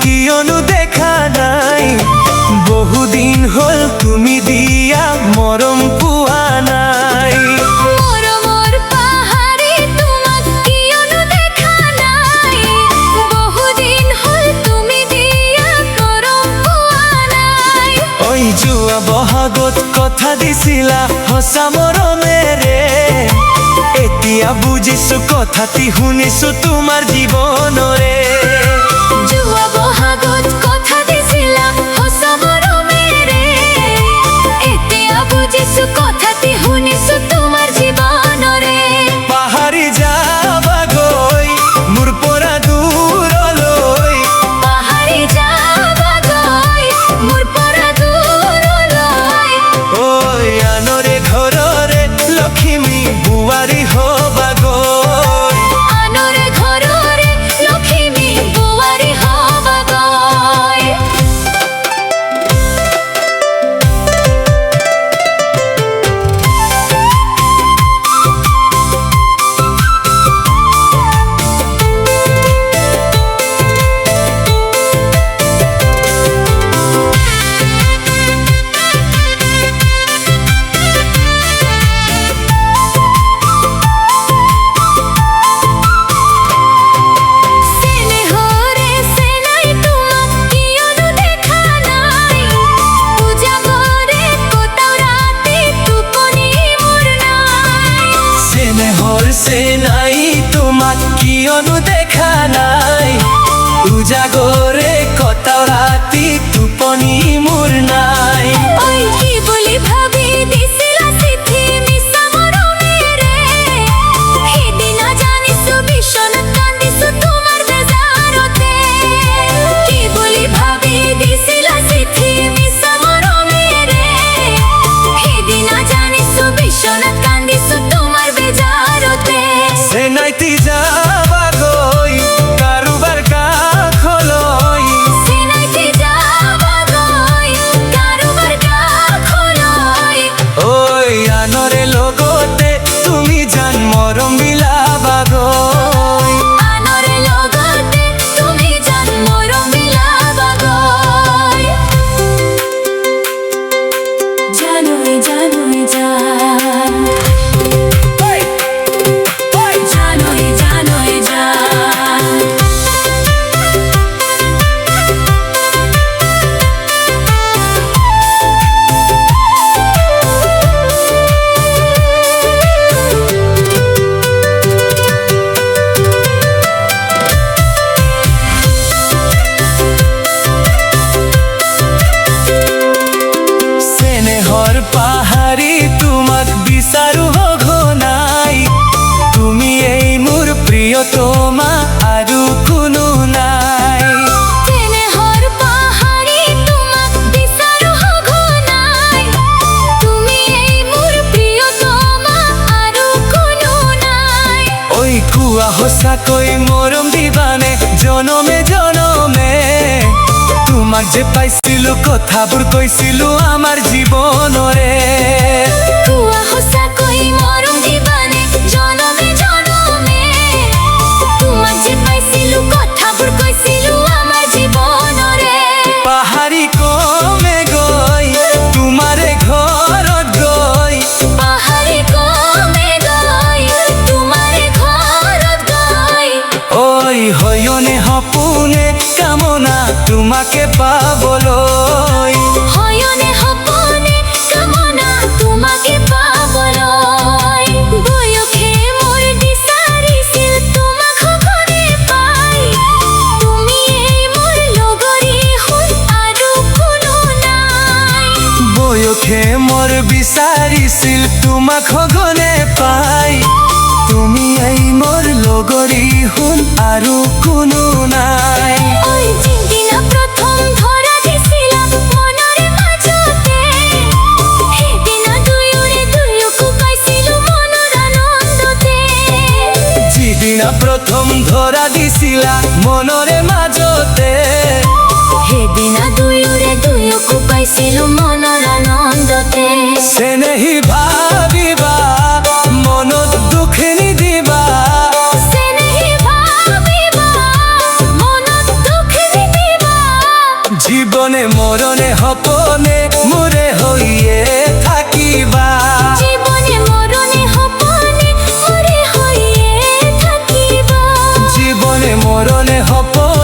কিয়নো দেখা নাই। বহুদিন হল তুমি দিয়া মরম পোৱা নাই। মৰমৰ পাহাৰী তোমাক কিয়নো দেখা নাই। বহুদিন হল তুমি দিয়া মৰম পোৱা নাই। ঐ যোৱা বহাগত কথা দিছিলা সঁচা মৰমেৰে। এতিয়া বুজিছো কথাটি শুনিছো তোমাৰ জীৱনৰে। যোৱা বহাগত কথা দিছিলা সঁচা মৰমেৰে। এতিয়া বুজিছো কথাটি শুনিছো তোমাৰ জীৱনৰে। পাহাৰি যাবা গৈ মোৰ পৰা দূৰলৈ। পাহাৰি যাবা গৈ মোৰ পৰা দূৰলৈ। ঐ আনৰে ঘৰৰে লখিমী বোৱাৰী হবা গৈ। আনৰে ঘৰৰে লখিমী বোৱাৰী হবা গৈ। চেনেহৰে চেনাই তোমাক কিয়নো দেখা নাই। উজাগৰে কটাও ৰাতি টোপনি মোৰ নাই। চেনেহৰ চেনাই তোমাক কিয়নো দেখা নাই। উজাগৰে কটাও ৰাতি টোপনি মোৰ নাই। ঐ কি বুলি ভাবি দিছিলা চিঠি মিছা মৰমেৰে। সিদিনা জানিছো বিচনাত কান্দিছো তোমাৰ বেজাৰতে। কি বুলি ভাবি দিছিলা চিঠি মিছা মৰমেৰে। সিদিনা জানিছো বিচনাত কান্দিছো তোমাৰ বেজাৰতে। চেনাইতি যাবা গৈ কাৰোবাৰ কাষলৈ। চেনাইতি যাবা গৈ কাৰোবাৰ কাষলৈ। ঐ আনৰে লগতে তুমি জান মৰম বিলাবা গৈ। আনৰে লগতে তুমি জান মৰম বিলাবা গৈ। জানৈ জানৈ জান। জানৈ জানৈ জান। চেনেহৰ পাহাৰি তোমাক বিচাৰো সঘনাই। তুমি এই মোৰ প্ৰিয়তমা আৰু কোনো নাই। চেনেহৰ পাহাৰী তোমাক বিচাৰো সঘনাই। তুমি এই মোৰ প্ৰিয়তমা আৰু কোনো নাই। ঐ কোৱা সঁচাকৈ মৰম দিবানে জনমে জনমে। তোমাক যে পাইছিলো কথাবোৰ কৈছিলো আমাৰ জীৱনৰে। কোৱা সঁচাকৈ মৰম দিবানে জনমে জনমে। তোমাক যে পাইছিলো কথাবোৰ কৈছিলো আমাৰ জীৱনৰে। পাহাৰি কমে গৈ তোমাৰে ঘৰত গৈ। পাহাৰী কমে গৈ তোমাৰে ঘৰত গৈ। ঐ হয়নে সপোনে কামনা তোমাকে পাবলৈ। হয়নে সপোনে কামনা তোমাকে পাবলৈ। বয়সে মোৰ বিচাৰিছিল তোমাক সঘনে পাই। তুমি এই মোৰ লগৰী সোণ আৰু কোনো নাই। বয়সে মোৰ বিচাৰিছিল তোমাক সঘনে পাই। তুমি এই মোৰ লগৰী সোণ আৰু কোনো নাই। ঐ যিদিনা প্ৰথম ধৰা দিছিলা মনৰে মাজতে। সেইদিনা দুয়োৰে দুয়োকো পাইছিলো মনৰ আনন্দতে। যিদিনা প্ৰথম ধৰা দিছিলা মনৰে মাজতে। সেইদিনা দুয়োৰে দুয়োকো পাইছিলো মনৰ আনন্দতে। চেনেহী ভাবিবা মনত দুখ নিদিবা। চেনেহী ভাবিবা মনত দুখ নিদিবা। দুজনে হপ